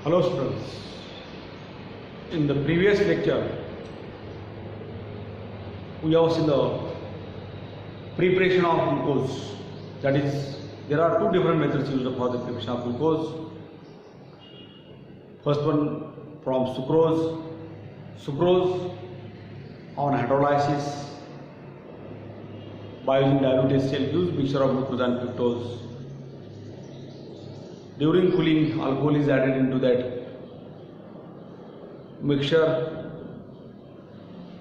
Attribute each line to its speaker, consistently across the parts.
Speaker 1: Hello students, in the previous lecture we have seen the preparation of glucose. That is, there are two different methods used for the preparation of glucose. First one from sucrose on hydrolysis by using dilute HCl gives mixture of glucose and fructose. During cooling, alcohol is added into that mixture.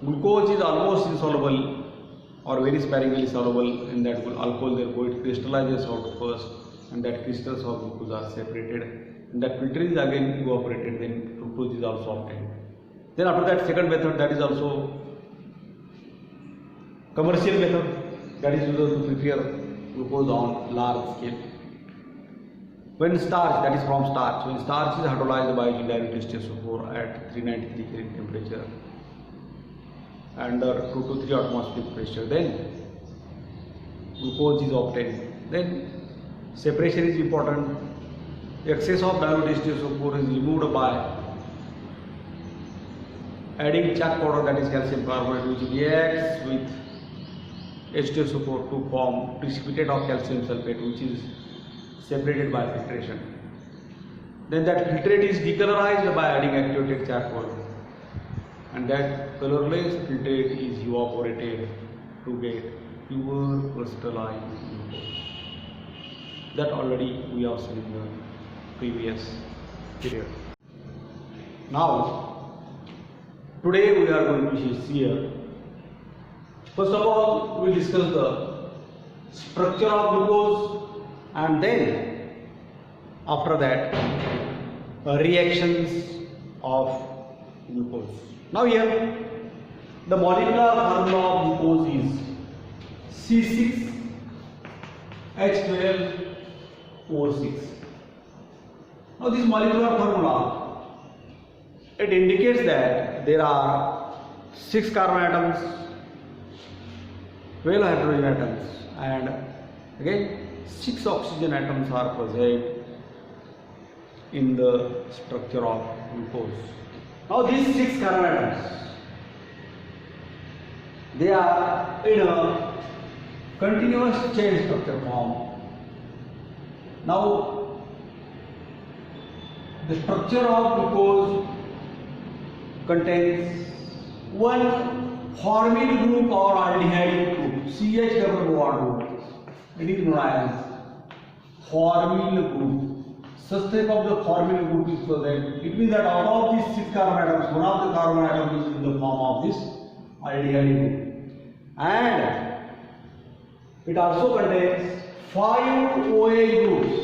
Speaker 1: Glucose is almost insoluble or very sparingly soluble in that alcohol, therefore it crystallizes out first, and that crystals of glucose are separated, and that filter is again evaporated, then fructose is also obtained. Then after that, second method, that is also commercial method, that is used to prepare glucose on large scale. When starch, that is from starch, when starch is hydrolyzed by using dilute HCl at 393 Kelvin temperature under 2 to 3 atmospheric pressure, then glucose is obtained. Then separation is important. Excess of dilute HCl is removed by adding chalk powder, that is calcium carbonate, which reacts with HCl to form precipitate of calcium sulfate, which is separated by filtration. Then that filtrate is decolorized by adding activated chalk powder, and that colorless filtrate is evaporated to get pure crystalline glucose. That already we have seen in the previous period. Now, today we are going to see here. First of all, we discuss the structure of glucose, and then after that reactions of glucose. Now here the molecular formula of glucose is C6H12O6. Now this molecular formula, it indicates that there are 6 carbon atoms, 12 hydrogen atoms, and again 6 oxygen atoms are present in the structure of glucose. Now these 6 carbon atoms, they are in a continuous chain structure form. Now the structure of glucose contains one formyl group or aldehyde group, CH double bond group. It is known as formyl group. Such type of the formyl group is present. It means that out of these 6 carbon atoms, one of the carbon atoms is in the form of this aldehyde group, and it also contains 5 OH groups,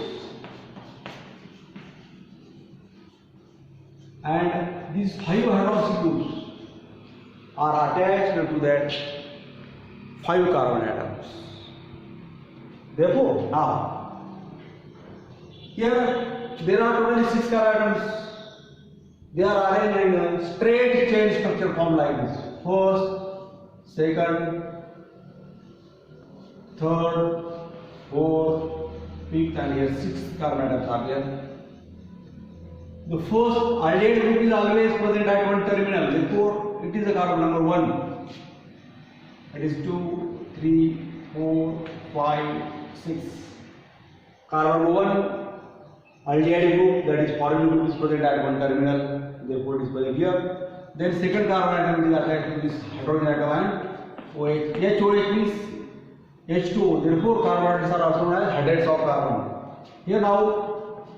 Speaker 1: and these 5 hydroxy groups are attached to that 5 carbon atoms. Therefore, now here there are totally 6 carbon atoms. They are arranged in a straight chain structure form like this. First, second, third, fourth, fifth, and here 6 carbon atoms are there. The first aldehyde group is always present at one terminal. Therefore, it is the carbon number 1. It is 2, 3, 4, 5, 6. Carbon 1 aldehyde group, that is formyl group, is present at one terminal. Therefore, it is present here. Then second carbon atom is attached to this hydrogen atom and OH. HOH means H2O. Therefore, carbon atoms are also known as hydrides of carbon. Here now,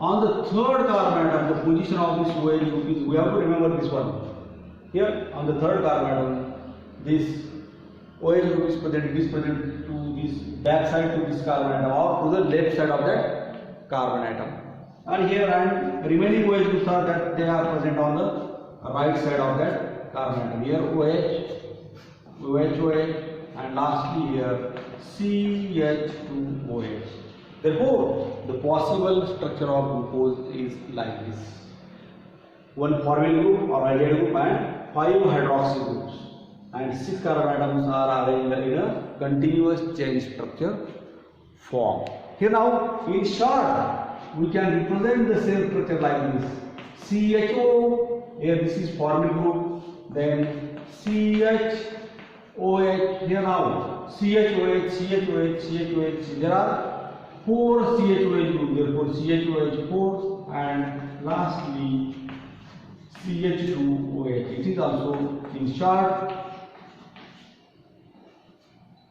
Speaker 1: on the third carbon atom, the position of this OH group is, we have to remember this one. Here on the third carbon atom, this OH group is present. It is present to this back side to this carbon atom or to the left side of that carbon atom. And here and remaining OH groups are that they are present on the right side of that carbon atom. Here OH, OH, and lastly here CH2OH. Therefore, the possible structure of glucose is like this: one formyl group or aldehyde group and 5 hydroxy groups, and 6 carbon atoms are arranged in a continuous chain structure form. Here now, in short, we can represent the cell structure like this. CHO, here this is formyl group, then CHOH, here now CHOH, CHOH, CHOH, there are 4 CHOH group, therefore CHOH 4, and lastly CH2OH. It is also in short.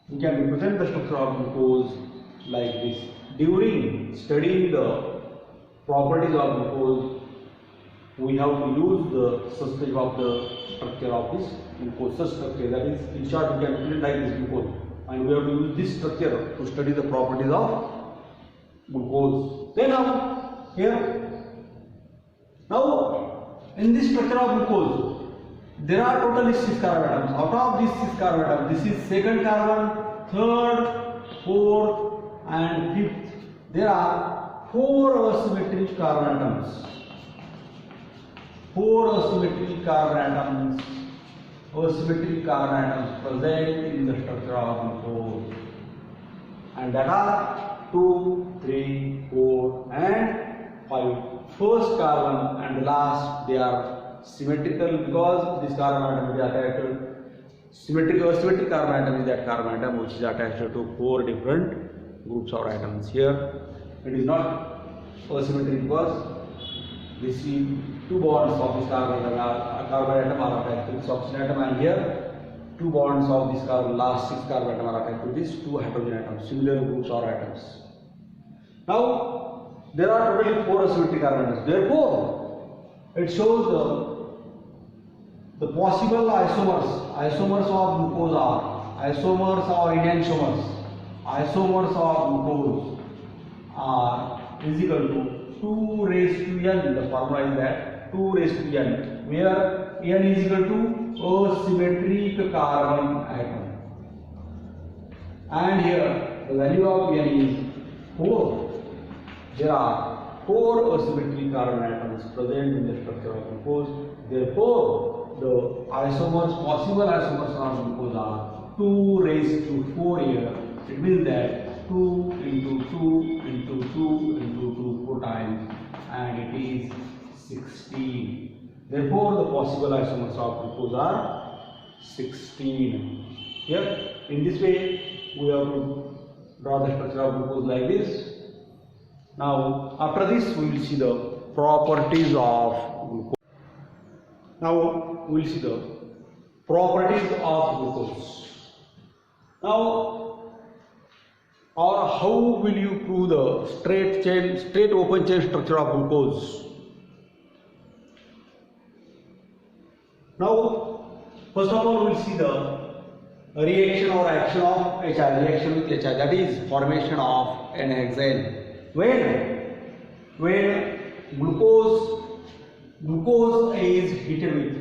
Speaker 1: We can represent the structure of glucose like this. During studying the properties of glucose, we have to use the substrate of the structure of this glucose substructure. That is, in short, we can represent like this glucose, and we have to use this structure to study the properties of glucose. Then now here, now in this structure of glucose, there are totally 6 carbon atoms. Out of these 6 carbon atoms, this is second carbon, third, fourth, and fifth. There are 4 asymmetric carbon atoms. 4 asymmetric carbon atoms. Asymmetric carbon atoms present in the structure of glucose, and that are 2, 3, 4, and 5. First carbon and the last, they are symmetrical because this carbon atom is attached to asymmetric carbon atom is that carbon atom which is attached to 4 different groups or atoms. Here it is not asymmetric because this is 2 bonds of this carbon atom are attached to this oxygen atom, and here 2 bonds of this last 6 carbon atom are attached to these 2 hydrogen atoms, similar groups or atoms. Now there are totally 4 asymmetric carbon atoms. Therefore, it shows the possible isomers of glucose are isomers or enantiomers. Isomers of glucose are is equal to 2 raised to n. The formula is that 2 raised to n, where n is equal to a symmetric carbon atom, and here the value of n is 4. There are 4 asymmetric carbon atoms present in the structure of glucose. Therefore, the possible isomers of glucose are 2 raised to 4 here. It means that 2 into 2 into 2 into 2 4 times, and it is 16. Therefore, the possible isomers of glucose are 16. Here, in this way, we have to draw the structure of glucose like this. Now, after this, we will see the properties of glucose. Now, we will see the properties of glucose. Now, or how will you prove the straight open chain structure of glucose? Now, first of all, we will see the reaction or action of HI, reaction with HI, that is formation of an hexane. When glucose is heated with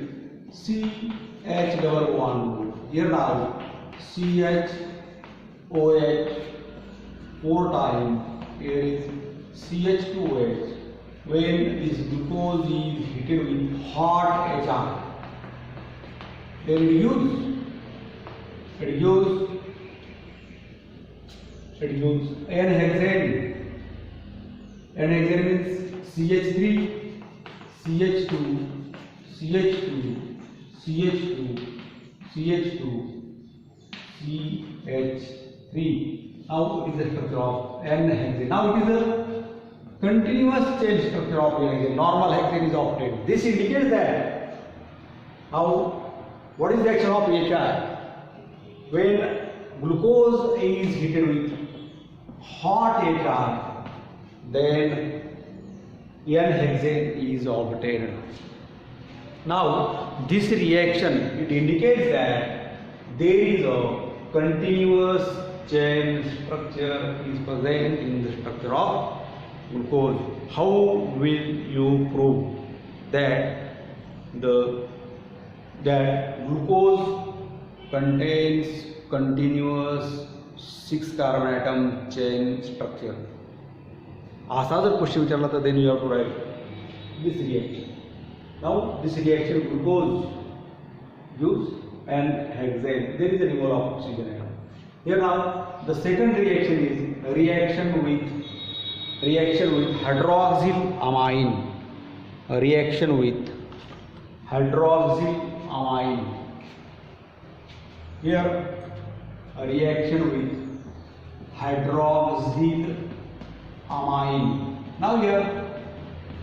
Speaker 1: CH1, here now CHOH 4 times, here is CH2OH. When this glucose is heated with hot HR, then it gives N-hexane. N-hexane means CH3, CH2, CH2, CH2, CH2, CH3. Now it is the structure of N-hexane. Now it is a continuous chain structure of N-hexane. Normal hexane is obtained. This indicates that. Now, what is the action of HI? When glucose is heated with hot HR, then N-hexane is obtained. Now, this reaction, it indicates that there is a continuous chain structure is present in the structure of glucose. How will you prove that glucose contains continuous 6 carbon atom chain structure? असा जर question विचारला तर then you have to write this reaction. Now this reaction glucose gives an hexane. There is a removal of oxygen atom. Here now the second reaction is reaction with hydroxyl amine. a reaction with hydroxylamine. Here a reaction with hydroxylamine. Now here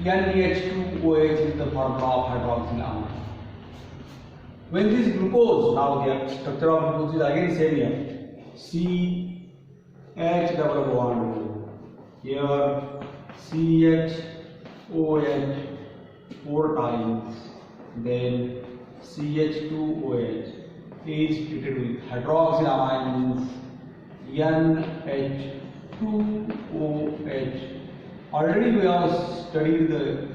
Speaker 1: NH2OH is the formula of hydroxylamine. When this glucose, now here structure of glucose is again same here, CH double bond, here CHOH 4 times, then CH2OH is treated with hydroxylamine NH2OH. Already we have studied the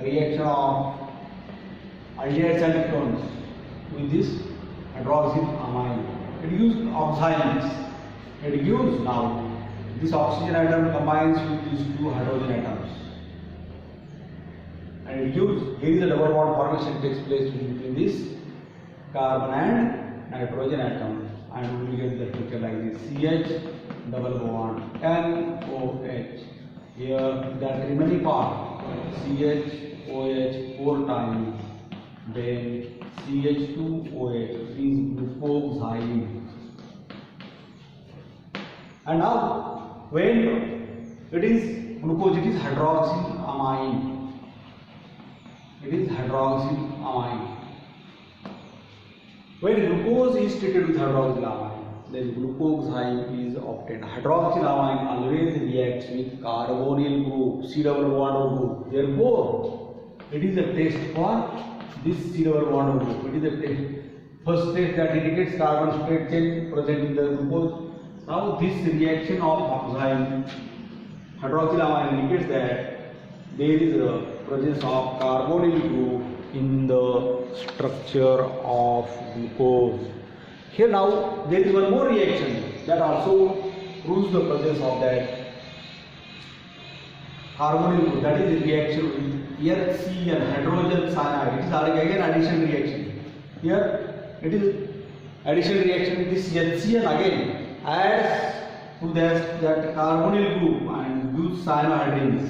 Speaker 1: reaction of aldehydes and ketones with this hydroxylamine. It gives oxides. It gives now this oxygen atom combines with these two hydrogen atoms, and it gives, here is a double bond formation takes place between this carbon and nitrogen atom, and we will get the picture like this: CH double bond NOH. Here that remaining part CHOH 4 times, then CH2OH is glucoxide. And now when it is glucose, it is hydroxylamine. It is hydroxylamine. When glucose is treated with hydroxylamine, then glucoxide is obtained. Hydroxylamine always reacts with carbonyl group, C double bond group. Therefore, it is a test for this C double bond group. It is a test. First test that indicates carbon state chain present in the glucose. Now this reaction of hydroxylamine indicates that there is a presence of carbonyl group in the structure of glucose. Here now there is one more reaction that also proves the presence of that carbonyl group. That is the reaction with HCl, hydrogen cyanide. It is again addition reaction. Here it is addition reaction with this HCl again adds to that carbonyl group and gives cyanohydrins.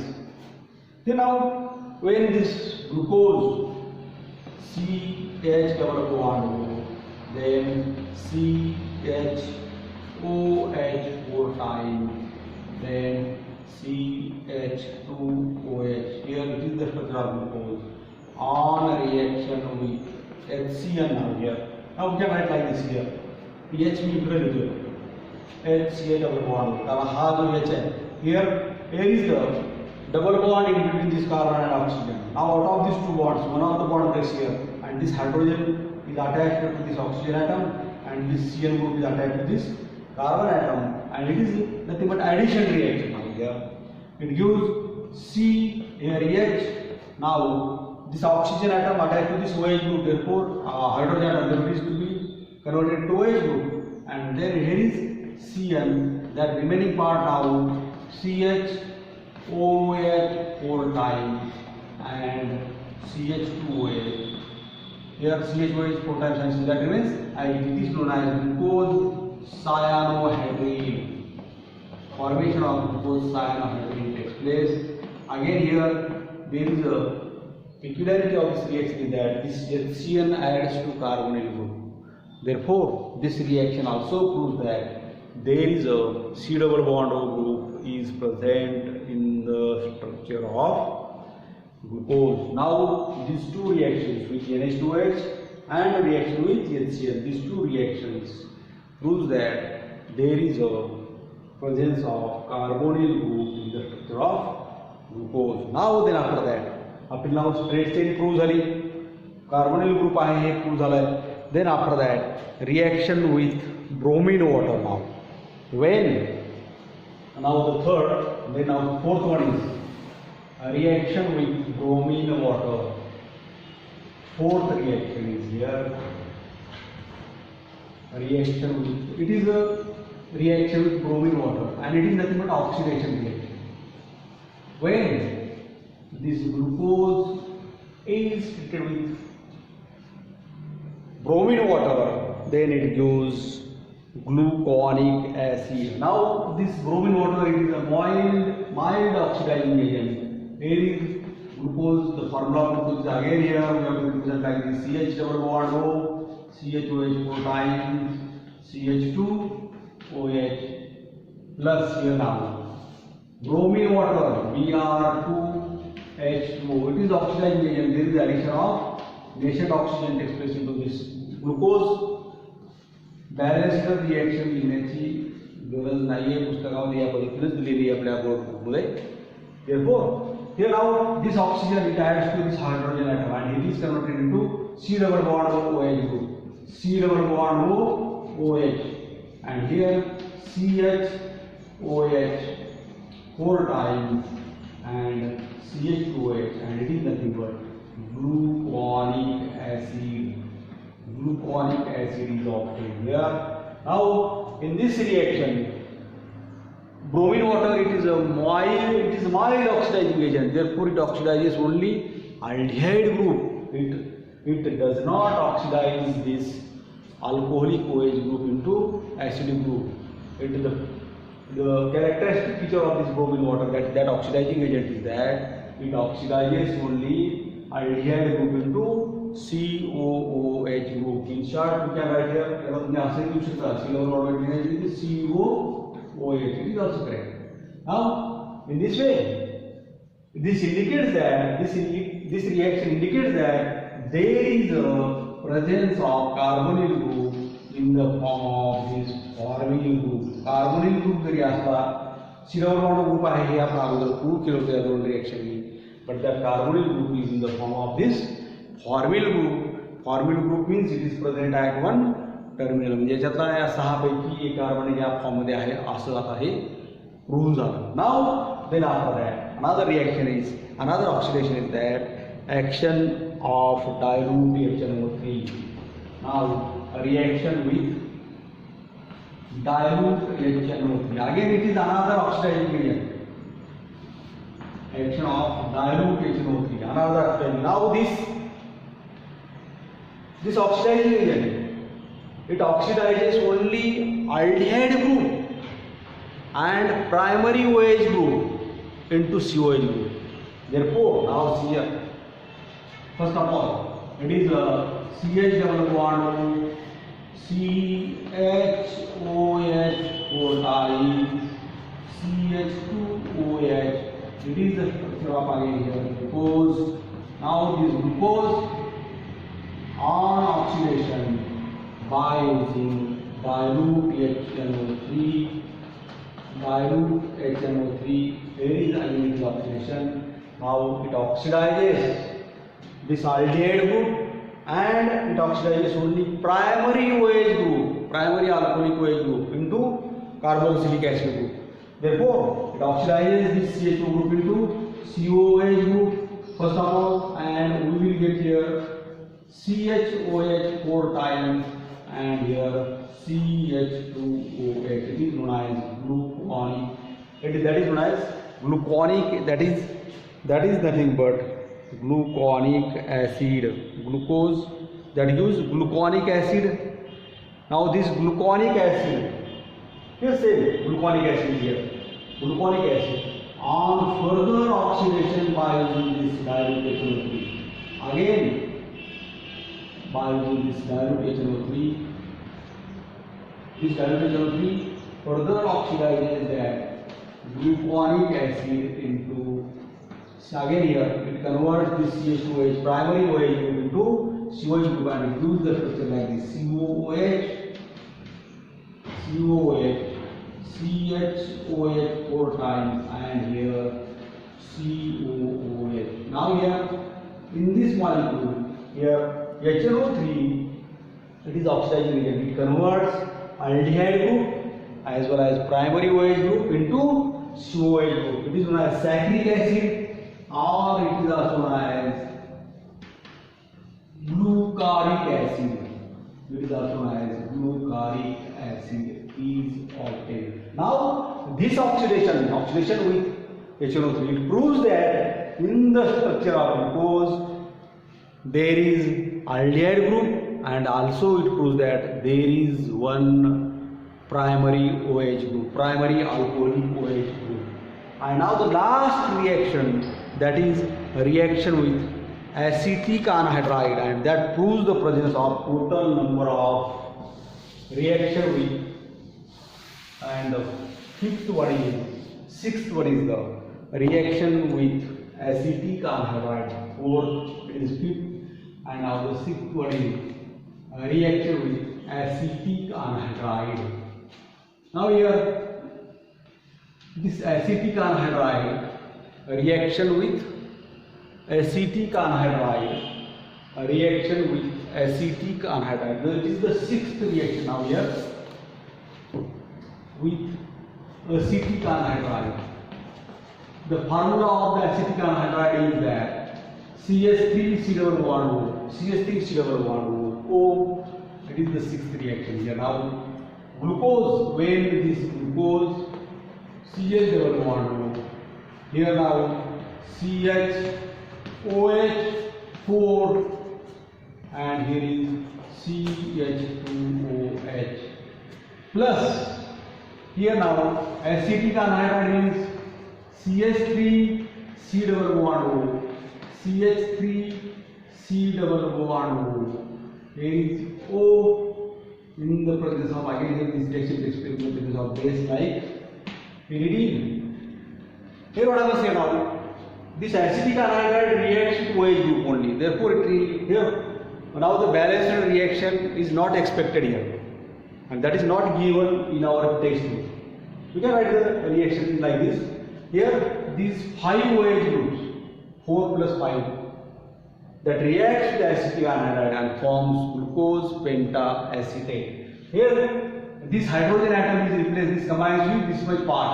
Speaker 1: Then now when this glucose CH double bond, then CHOH 4 times, then CH2OH. Here it is the structure of glucose on a reaction with HCl now here. Now we can write like this here. H means HCl double bond. Here is the double bond in between this carbon and oxygen. Now out of these two bonds, one of the bond breaks here, and this hydrogen is attached to this oxygen atom, and this Cl group is attached to this carbon atom, and it is nothing but addition reaction. Here it gives C here H. Now this oxygen atom attached to this OH group, therefore hydrogen atom is to be converted to OH group, and then here is Cl, that remaining part now CHOH 4 times and CH2OH. Here CHOH 4 times and that remains, and it is known as glucose cyanohydrine. Formation of glucose cyanohydrine takes place. Again here there is a peculiarity of this reaction is that this HCl adds to carbonyl group. Therefore, this reaction also proves that there is a C double bond group is present in the structure of glucose. Now these two reactions with NH2OH and reaction with HCl, these two reactions proves that there is a presence of carbonyl group in the structure of glucose. Now then after that, up till now straight chain proves carbonyl group आहे prove झालाय. Then after that reaction with bromine water. Now when now the third, then now fourth one is a reaction with bromine water. Fourth reaction is here. A reaction with, it is a reaction with bromine water, and it is nothing but oxidation reaction. When this glucose is treated with bromine water, then it gives gluconic acid. Now this bromine water, it is a mild oxidizing agent. There is Glucose, the formula of glucose is again here. We have to represent like this: CH double bond O, CHOH 4 times CH2OH plus here now bromine water Br2H2O. It is oxidizing agent. There is the addition of nascent oxygen takes place into this glucose. Balanced reaction लिहिण्याची गरज नाहीये, पुस्तकामध्ये या पद्धतीनेच दिलेली आहे आपल्या बोर्डमध्ये. Therefore, here now this oxygen it adds to this hydrogen atom and it is converted into C double bond OH group. C double bond OH and here CHOH 4 times and CH2OH and it is nothing but gluconic acid. Gluconic acid is obtained here. Now in this reaction, bromine water it is a mild oxidizing agent. Therefore, it oxidizes only aldehyde group. It does not oxidize this alcoholic OH group into acidic group. It is the characteristic feature of this bromine water that oxidizing agent is that it oxidizes only aldehyde group into COOH group. In short, we can write here C COOH. It is also correct. Now, in this way, this indicates that this reaction indicates that there is a presence of carbonyl group in the form of this formyl group. Carbonyl group जरी असला C double bond group आहे हे आपण अगोदर prove केलं होतं या दोन रिएक्शननी, but that carbonyl group is in the form of this formyl group. Formyl group means it is present at one terminal. म्हणजे याच्यातला या 6 पैकी एक कार्बन या फॉर्म मध्ये आहे असं आता हे प्रूव्ह झालं. Now then after that another oxidation is that action of dilute HNO3. Now a reaction with dilute HNO3. Again it is another oxidizing agent. Action of dilute HNO3. Another oxidizing. Now this oxidizing agent, it oxidizes only aldehyde group and primary OH group into COH group. Therefore, now see here. First of all, it is a CH double bond CHOH 4 times CH2OH. It is the structure of again here glucose. Now this glucose on oxidation by using dilute HNO3. There is a oxidation. Now it oxidizes this aldehyde group and it oxidizes only primary OH group, primary alcoholic OH group into carboxylic acid group. Therefore, it oxidizes this CH2 group into COOH group first of all, and we will get here CHOH 4 times and here CH2OH. It is known as gluconic. That is known as gluconic. That is nothing but gluconic acid. Glucose that use gluconic acid. Now this gluconic acid, here say gluconic acid here. Gluconic acid on further oxidation by using this dilute HNO3. Again, by using this dilute HNO3, further oxidizes that gluconic acid into, again here it converts this CH2OH primary OH group into COH group and it gives the structure like this: CHOH 4 times and here COOH. Now here in this molecule here HNO3, it is oxidizing agent. It converts aldehyde group as well as primary OH group into COH group. It is known as saccharic acid, or it is also known as glucaric acid. It is also known as glucaric acid is obtained. Now this oxidation with HNO3, it proves that in the structure of glucose there is aldehyde group and also it proves that there is one primary OH group, primary alcoholic OH group. And now the last reaction that is a reaction with acetic anhydride, and that proves the presence of total number of reaction with, and the sixth one is the reaction with acetic anhydride. Fourth is fifth, and now the sixth one is a reaction with acetic anhydride. Now here this acetic anhydride, a reaction with acetic anhydride, a reaction with acetic anhydride. This is the sixth reaction now here with acetic anhydride. The formula of the acetic anhydride is that CH3C11O, CH3C11O. It is the sixth reaction here. Now glucose, when this glucose CH11O, here now CHOH4, and here is CH2OH plus, here now acetic anhydride means CH3C11O, CH3C11O. Here is O in the presence of, again here this reaction takes place in the presence of base like pyridine. Here what I will say now, this acetic anhydride reacts with OH group only. Therefore, here now the balanced reaction is not expected here, and that is not given in our textbook. We can write the reaction like this. Here these 5 OH groups, 4 plus 5, that reacts with acetic anhydride and forms glucose pentacetate. Here this hydrogen atom is replaced, this combines with this much part,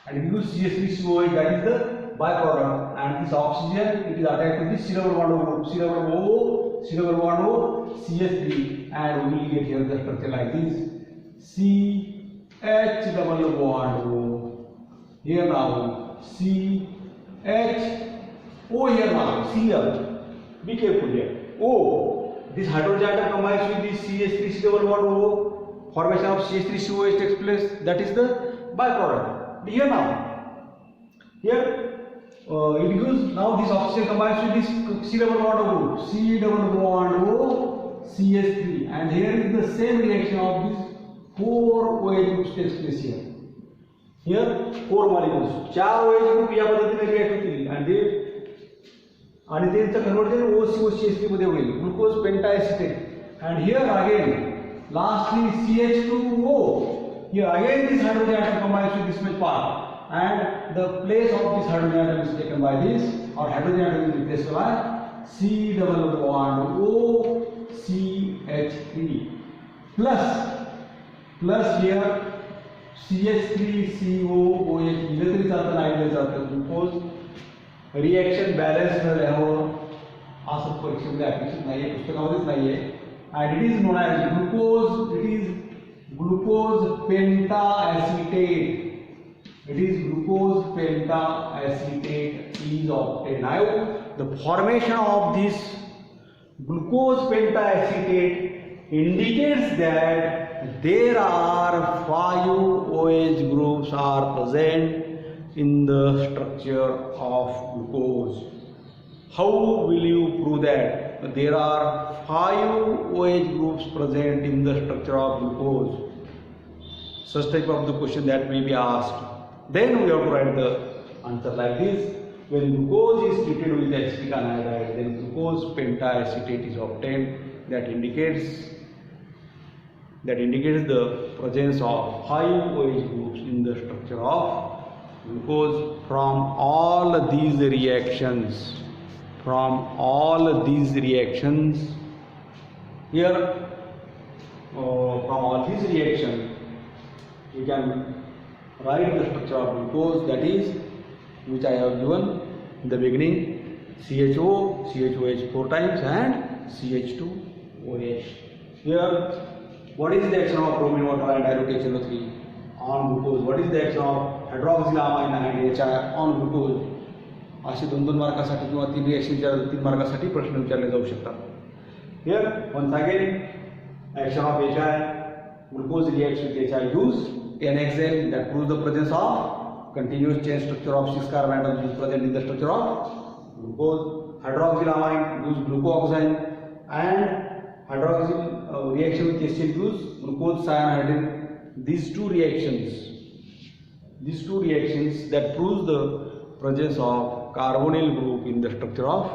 Speaker 1: and it gives CH3COH, that is the byproduct, and this oxygen it is attached to this C11O group, C11O, CH3, and we will get here the structure like this, CH double bond O. Here now CHO, here now Cl, be careful here, O, this hydrogen atom combines with this CH3C11O, formation of CH3COH takes place, that is the byproduct. Here now, here it gives, now this oxygen combines with this C11O group, C11O CH3, and here is the same reaction of these 4 OH groups takes place here. Here 4 molecules, 4 OH group या पद्धतीने react होतील, आणि त्यांचं conversion OCH3 मध्ये होईल, glucose पेंटाएसिटेट. And here again, lastly CH2O. Here again this hydrogen atom combines with this much part, and the place of this hydrogen atom is taken by this, or hydrogen atom is replaced by C double bond O CH3 plus here CH3COOH इधर तरी चालतं नाही इधर चालतं glucose reaction balance झाल्यावर असं परीक्षेमध्ये अपेक्षित नाहीये, पुस्तकामध्येच नाहीये, and it is known as glucose, it is glucose pentacetate. It is glucose pentacetate is obtained. Now the formation of this glucose pentacetate indicates that there are 5 OH groups are present in the structure of glucose. How will you prove that there are 5 OH groups present in the structure of glucose? Such type of the question that may be asked. Then we have to write the answer like this. When glucose is treated with acetic anhydride, then glucose pentacetate is obtained. That indicates the presence of 5 OH groups in the structure of glucose from all these reactions. Here from all these reactions we can write the structure of glucose, that is, which I have given in the beginning, CHO, CHOH 4 times, and CH2OH. Here, what is the action of bromine water and dilute HNO3 on glucose? What is the action of hydroxylamine and HI on glucose? असे 2-2 मार्कासाठी किंवा 3 रिएक्शनच्या 3 मार्कासाठी प्रश्न विचारले जाऊ शकतात. Here, once again, action of HI, glucose reacts with HI, use NXL, that proves the presence of continuous chain structure of 6 carbon atoms is present in the structure of glucose. Hydroxylamine gives glucooxygen, and hydroxyl reaction with HCl gives glucose cyanhydrin. These two reactions that proves the presence of carbonyl group in the structure of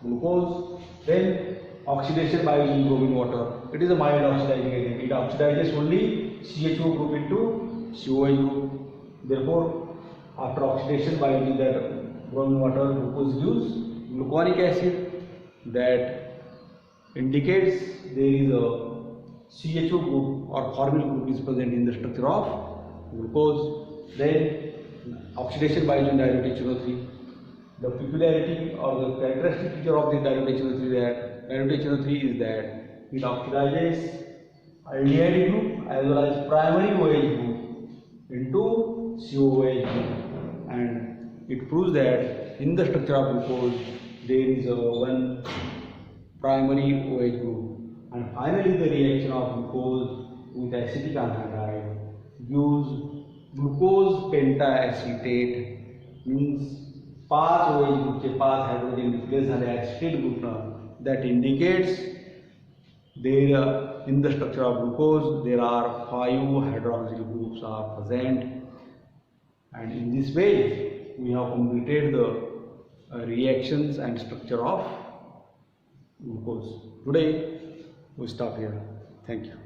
Speaker 1: glucose. Then oxidation by using bromine water. It is a mild oxidizing agent. It oxidizes only CHO group into COH group. Therefore, after oxidation by using that bromine water, glucose gives gluconic acid. That indicates there is a CHO group or formyl group is present in the structure of glucose. Then oxidation by using dilute HNO3. The peculiarity or the characteristic feature of the dilute HNO3 is that it oxidizes aldehyde group as well as primary OH group into COOH group, and it proves that in the structure of glucose there is one primary OH group. And finally, the reaction of glucose with acetic anhydride gives glucose pentacetate, means 5 OH ग्रुपचे 5 hydrogen replace झाले acetate ग्रुपनं. That indicates there in the structure of glucose there are 5 hydroxyl groups are present, and in this way we have completed the reactions and structure of glucose. Today we stop here. Thank you.